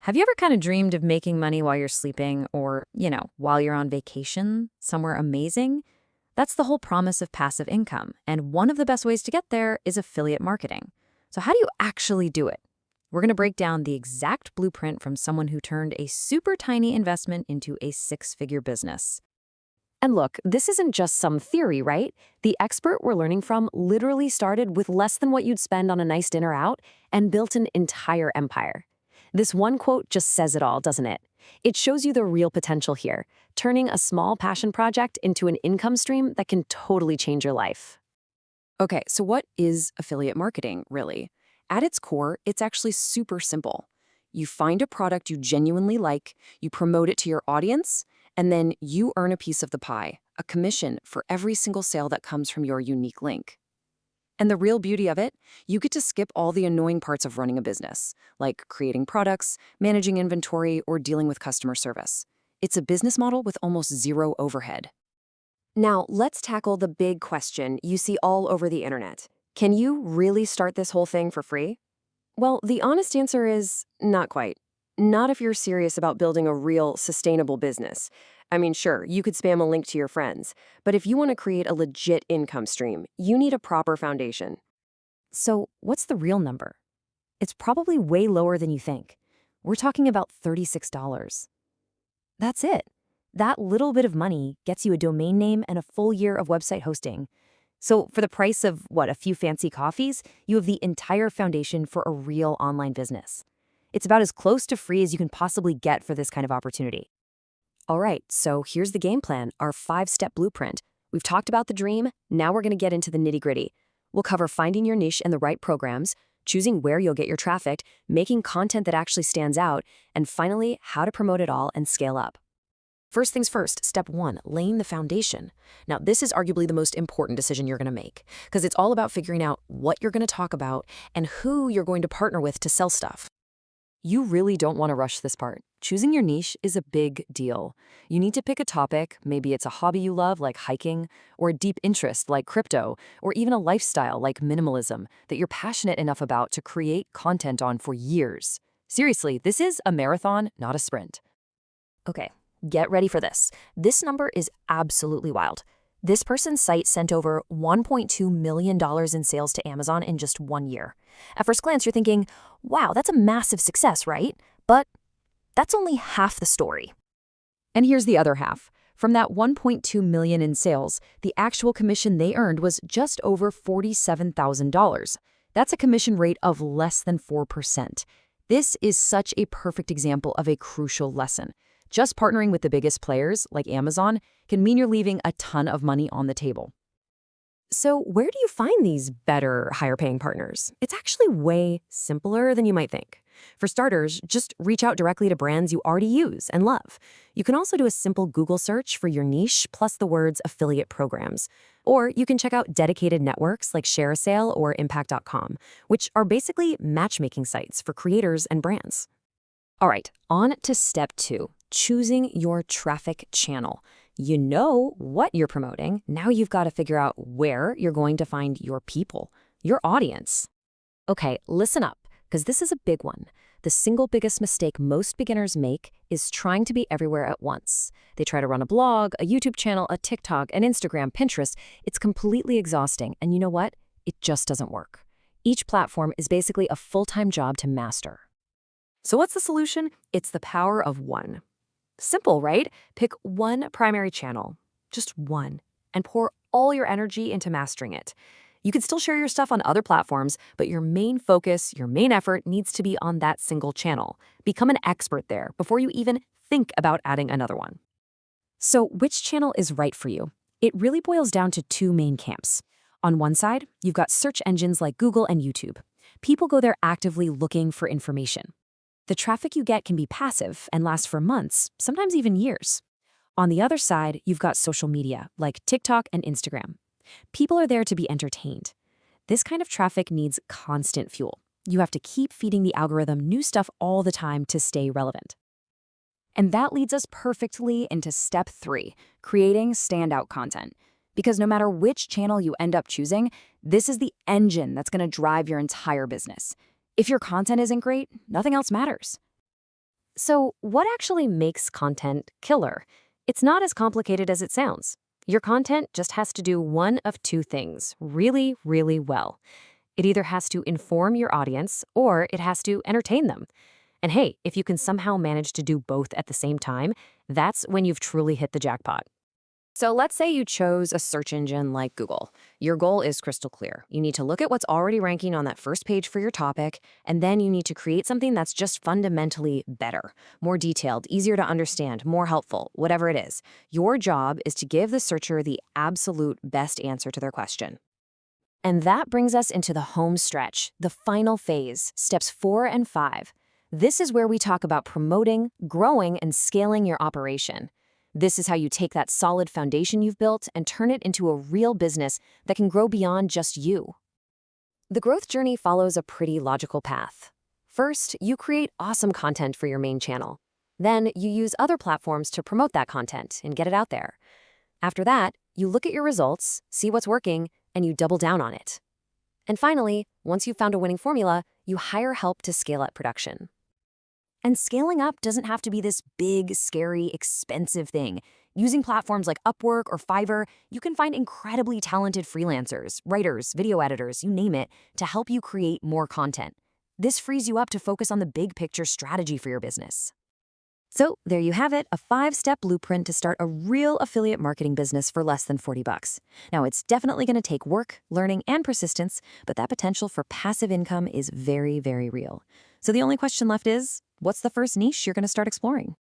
Have you ever kind of dreamed of making money while you're sleeping or, while you're on vacation somewhere amazing? That's the whole promise of passive income, and one of the best ways to get there is affiliate marketing. So how do you actually do it? We're going to break down the exact blueprint from someone who turned a super tiny investment into a six-figure business. And look, this isn't just some theory, right? The expert we're learning from literally started with less than what you'd spend on a nice dinner out and built an entire empire. This one quote just says it all, doesn't it? It shows you the real potential here, turning a small passion project into an income stream that can totally change your life. Okay, so what is affiliate marketing, really? At its core, it's actually super simple. You find a product you genuinely like, you promote it to your audience, and then you earn a piece of the pie, a commission for every single sale that comes from your unique link. And the real beauty of it, you get to skip all the annoying parts of running a business, like creating products, managing inventory, or dealing with customer service. It's a business model with almost zero overhead. Now, let's tackle the big question you see all over the internet. Can you really start this whole thing for free? Well, the honest answer is not quite. Not if you're serious about building a real, sustainable business. I mean, sure, you could spam a link to your friends, but if you want to create a legit income stream, you need a proper foundation. So, what's the real number? It's probably way lower than you think. We're talking about $36. That's it. That little bit of money gets you a domain name and a full year of website hosting. So, for the price of, a few fancy coffees, you have the entire foundation for a real online business. It's about as close to free as you can possibly get for this kind of opportunity. All right, so here's the game plan, our 5-step blueprint. We've talked about the dream, now we're going to get into the nitty-gritty. We'll cover finding your niche and the right programs, choosing where you'll get your traffic, making content that actually stands out, and finally, how to promote it all and scale up. First things first, step 1, laying the foundation. Now, this is arguably the most important decision you're going to make, because it's all about figuring out what you're going to talk about and who you're going to partner with to sell stuff. You really don't want to rush this part. Choosing your niche is a big deal. You need to pick a topic, maybe it's a hobby you love like hiking, or a deep interest like crypto, or even a lifestyle like minimalism that you're passionate enough about to create content on for years. Seriously, this is a marathon, not a sprint. Okay, get ready for this. This number is absolutely wild. This person's site sent over $1.2 million in sales to Amazon in just 1 year. At first glance, you're thinking, wow, that's a massive success, right? But that's only half the story. And here's the other half. From that $1.2 million in sales, the actual commission they earned was just over $47,000. That's a commission rate of less than 4%. This is such a perfect example of a crucial lesson. Just partnering with the biggest players, like Amazon, can mean you're leaving a ton of money on the table. So where do you find these better, higher-paying partners? It's actually way simpler than you might think. For starters, just reach out directly to brands you already use and love. You can also do a simple Google search for your niche plus the words affiliate programs. Or you can check out dedicated networks like ShareASale or Impact.com, which are basically matchmaking sites for creators and brands. All right, on to step 2. Choosing your traffic channel. You know what you're promoting. Now you've got to figure out where you're going to find your people, your audience. Okay, listen up, because this is a big one. The single biggest mistake most beginners make is trying to be everywhere at once. They try to run a blog, a YouTube channel, a TikTok, an Instagram, Pinterest. It's completely exhausting, and you know what? It just doesn't work. Each platform is basically a full-time job to master. So what's the solution? It's the power of one. Simple, right? Pick one primary channel, just one, and pour all your energy into mastering it. You can still share your stuff on other platforms, but your main focus, your main effort needs to be on that single channel. Become an expert there before you even think about adding another one. So which channel is right for you? It really boils down to 2 main camps. On one side, you've got search engines like Google and YouTube. People go there actively looking for information. The traffic you get can be passive and last for months, sometimes even years. On the other side, you've got social media like TikTok and Instagram. People are there to be entertained. This kind of traffic needs constant fuel. You have to keep feeding the algorithm new stuff all the time to stay relevant. And that leads us perfectly into step 3, creating standout content. Because no matter which channel you end up choosing, this is the engine that's going to drive your entire business. If your content isn't great, nothing else matters. So, what actually makes content killer? It's not as complicated as it sounds. Your content just has to do one of two things really, really well. It either has to inform your audience or it has to entertain them. And hey, if you can somehow manage to do both at the same time, that's when you've truly hit the jackpot. So let's say you chose a search engine like Google. Your goal is crystal clear. You need to look at what's already ranking on that first page for your topic, and then you need to create something that's just fundamentally better, more detailed, easier to understand, more helpful, whatever it is. Your job is to give the searcher the absolute best answer to their question. And that brings us into the home stretch, the final phase, steps 4 and 5. This is where we talk about promoting, growing, and scaling your operation. This is how you take that solid foundation you've built and turn it into a real business that can grow beyond just you. The growth journey follows a pretty logical path. First, you create awesome content for your main channel. Then, you use other platforms to promote that content and get it out there. After that, you look at your results, see what's working, and you double down on it. And finally, once you've found a winning formula, you hire help to scale up production. And scaling up doesn't have to be this big, scary, expensive thing. Using platforms like UpWork or Fiverr, you can find incredibly talented freelancers, writers, video editors, you name it, to help you create more content. This frees you up to focus on the big picture strategy for your business. So there you have it, a 5-step blueprint to start a real affiliate marketing business for less than $40. Now, it's definitely going to take work, learning, and persistence, but that potential for passive income is very, very real. So the only question left is, what's the first niche you're going to start exploring?